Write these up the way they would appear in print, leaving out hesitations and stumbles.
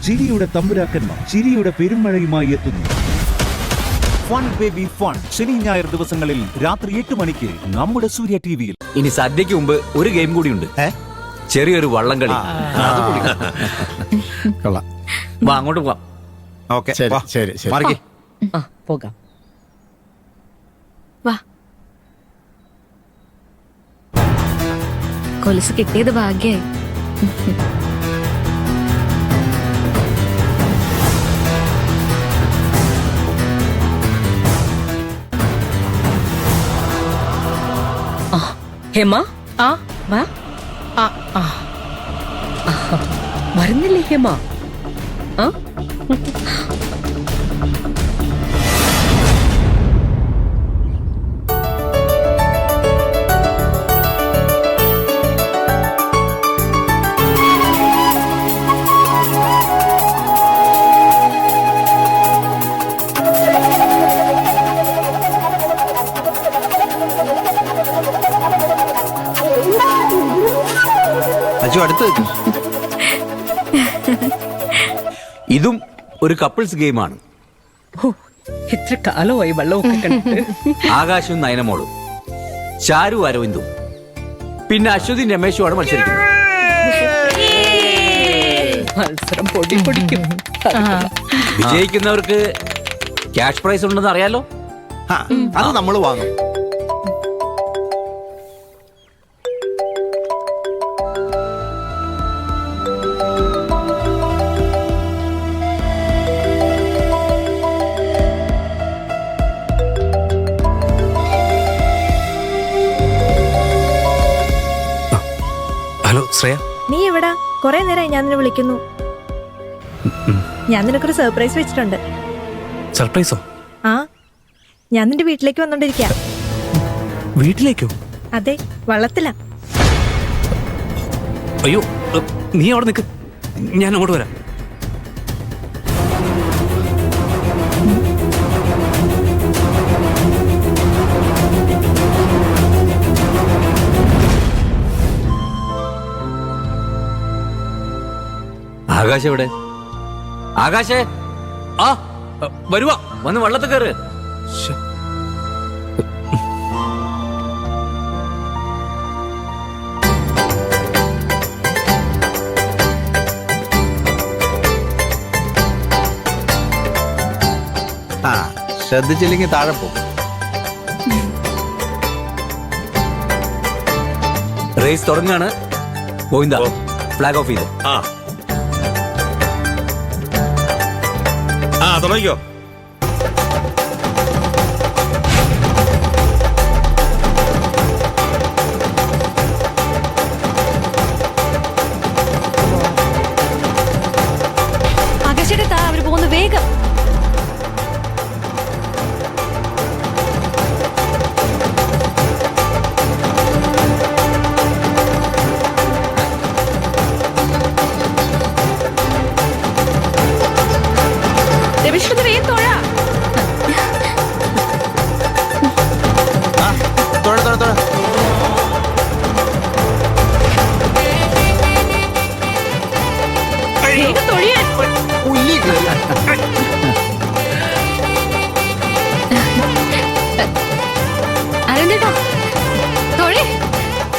ചിരിയുടെ തമ്പുരാക്കന്മാർ ചിരിയുടെ പെരുമഴയുമായി എത്തുന്നു. ഫൺ ബേബി ഫൺ ശനി ഞായർ ദിവസങ്ങളിൽ രാത്രി 8 മണിക്ക് നമ്മുടെ സൂര്യ ടിവിയിൽ. ഇനി സദ്യക്ക് മുമ്പ് ഒരു ഗെയിം കൂടിയുണ്ട്. ചെറിയൊരു വള്ളം കളി. വാ അങ്ങോട്ട് പോവാം. ഓക്കെ ശരി ശരി പോകാം. വാ. കൊലുസ് കിട്ടിയത് ഭാഗ്യായി. ഹേമ വാ. വരുന്നില്ലേ ഹേമ? അടുത്ത് ഇതും ഒരു കപ്പിൾസ് ഗെയിമാണ്. എത്ര കാലമായി വെള്ളമൊക്കെ കണ്ടിട്ട്. ആകാശവും നയനമോളും, ചാരു അരവിന്ദും, പിന്നെ അശ്വതിയും രമേശുമാണ് മത്സരിക്കുന്നത്. മത്സരം പൊടി പൊടിക്കും. വിജയിക്കുന്നവർക്ക് ക്യാഷ് പ്രൈസ് ഉണ്ടെന്ന് അറിയാലോ. അത് നമ്മൾ വാങ്ങും. ഹലോ ശ്രേയ, നീ എവിടാ? കൊറേ നേരമായി ഞാൻ നിന്നെ വിളിക്കുന്നു. ഞാൻ നിനക്കൊരു സർപ്രൈസ് വെച്ചിട്ടുണ്ട്. സർപ്രൈസോ? ആ, ഞാൻ നിന്റെ വീട്ടിലേക്ക് വന്നോണ്ടിരിക്കാ. വീട്ടിലേക്കോ? അതെ, വള്ളത്തിലാ. അയ്യോ, നീ അവിടെ നിൽക്ക്, ഞാൻ അങ്ങോട്ട് വരാം. ആകാശ് എവിടെ? ആകാശേ, ആ വരുവാ, വന്ന് വള്ളത്തിൽ കയറ്. ശ്രദ്ധിച്ചില്ലെങ്കിൽ താഴെ പോകും. റേസ് തുടങ്ങാണ്. ഗോവിന്ദ, ഫ്ലാഗ് ഓഫ് ചെയ്ത്. തുടങ്ങിക്കോ. ആകാശയുടെ താ അവര് പോകുന്നു, വേഗം.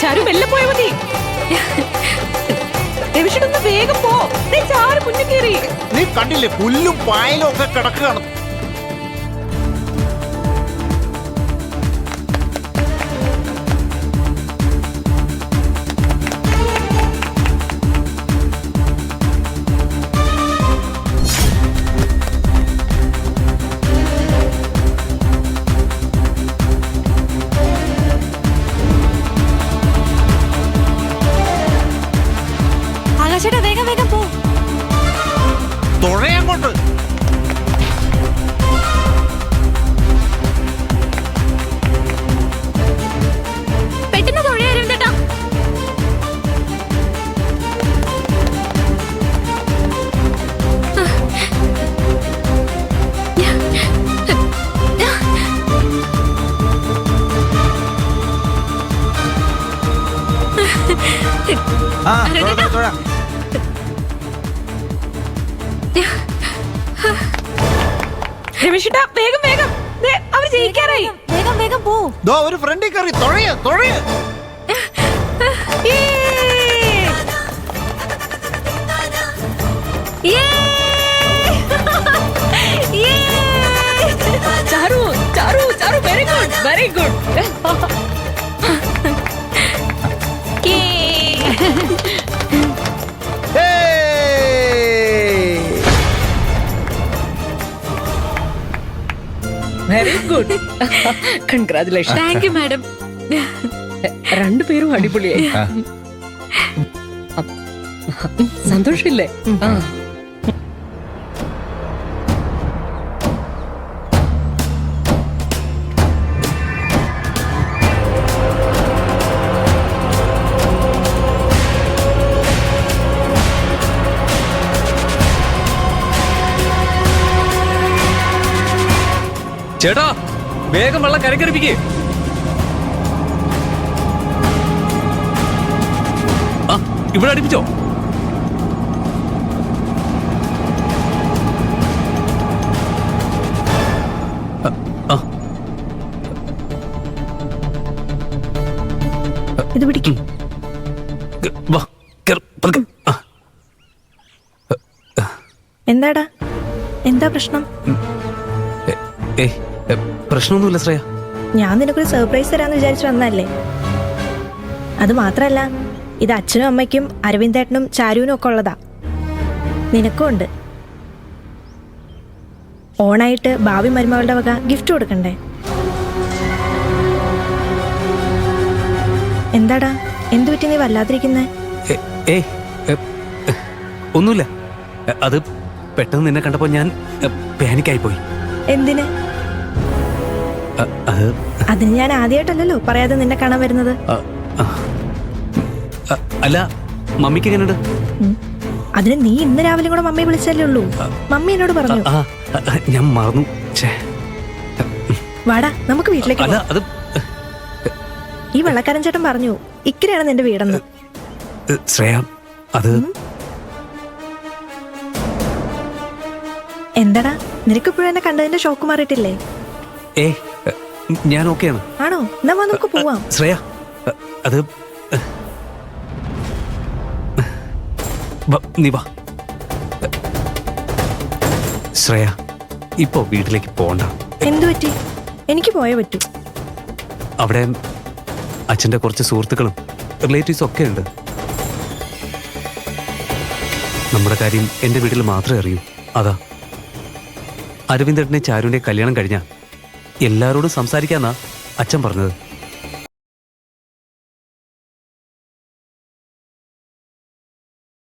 ചാരു മെല്ലെ പോയ മതി. രവിഷൊന്ന് വേഗം പോ. ചാരു മുന്നിൽ കയറി. നീ കണ്ടില്ലേ, പുല്ലും പായലും ഒക്കെ കിടക്കുകയാണ്. ആകാശേട്ടാ വേഗം വേഗം പോ. തുഴയങ്ങോട്ട്. പെട്ടെന്ന് തുഴയാരുണ്ടേട്ടാ. രമേശേട്ടാ വേഗം വേഗം ദേ, അവർ ജയിക്കാറായി. വേഗം വേഗം പോ. ദോ ഒരു ഫ്രണ്ടിൽ കയറി തൊഴയ Charu Charu Charu very good very good. Very good. Congratulation. Thank you madam. രണ്ടുപേരും അടിപൊളിയായി. സന്തോഷില്ലേ? ആ. ചേട്ടാ വേഗം വെള്ളം കരക്കരപ്പിക്കേ. ആ ഇവിടെ അടുപ്പിച്ചോ. ഇത് പിടിക്കും. വാ കേറ്, പതുക്കെ. ആ, എന്താടാ, എന്താ പ്രശ്നം? ഏ, ഏ, പ്രശ്നമൊന്നുമില്ല ശ്രേയ. ഞാൻ നിനക്കൊരു സർപ്രൈസ് തരാന്ന് വിചാരിച്ചു വന്നല്ലേ. അത് മാത്രല്ല, ഇത് അച്ഛനും അമ്മയ്ക്കും അരവിന്ദേട്ടനും ചാരുവിനും ഒക്കെ ഉള്ളതാ. നിനക്കും ഉണ്ട്. ഓണായിട്ട് ഭാവി മരുമകളുടെ വക ഗിഫ്റ്റ് കൊടുക്കണ്ടേ? എന്താടാ, എന്തു പറ്റി നീ വല്ലാതിരിക്കുന്നേ? ഏ, ഏ, ഒന്നുമില്ല. അത് പെട്ടെന്ന് നിന്നെ കണ്ടപ്പോ ഞാൻ പാനിക്കായി പോയി. എന്തിന്? അത് അതിന് ഞാൻ ആദ്യമായിട്ടല്ലല്ലോ പറയാതെ നിന്നെ കാണാൻ വരുന്നത്. അല്ല, മമ്മിക്ക് എങ്ങനെയുണ്ട്? അതിന് നീ ഇന്ന് രാവിലെ കൂടെ മമ്മിയെ വിളിച്ചല്ലേ ഉള്ളൂ. മമ്മി എന്നോട് പറഞ്ഞു. ഞാൻ മറന്നു. വാടാ, നമുക്ക് വീട്ടിലേക്ക് അല്ല പോകാം. അത് ഈ വെള്ളക്കാരൻ ചേട്ടൻ പറഞ്ഞു ഇക്കരെയാണ് നിന്റെ വീടെന്ന്. ശ്രേയ, അത് എന്താടാ, നിനക്കിപ്പോഴും എന്നെ കണ്ടതിന്റെ ഷോക്ക് മാറിയിട്ടില്ലേ? ഏ ഞാൻ ഓക്കെയാണ്. ആണോ? എന്നാ വാ, നമുക്ക് പോവാം. ശ്രേയ, അത് നീ വാ. ശ്രേയ, ഇപ്പോ വീട്ടിലേക്ക് പോണ്ട. എന്തു പറ്റി? എനിക്ക് പോയേ പറ്റൂ. അവിടെ അച്ഛൻ്റെ കുറച്ച് സുഹൃത്തുക്കളും റിലേറ്റീവ്സും ഒക്കെ ഉണ്ട്. നമ്മുടെ കാര്യം എൻ്റെ വീട്ടിൽ മാത്രമേ അറിയൂ. അതാ അരവിന്ദേട്ടനെ ചാരുവിൻ്റെ കല്യാണം കഴിഞ്ഞാൽ എല്ലാവരോടും സംസാരിക്കാന്നാ അച്ഛൻ പറഞ്ഞത്.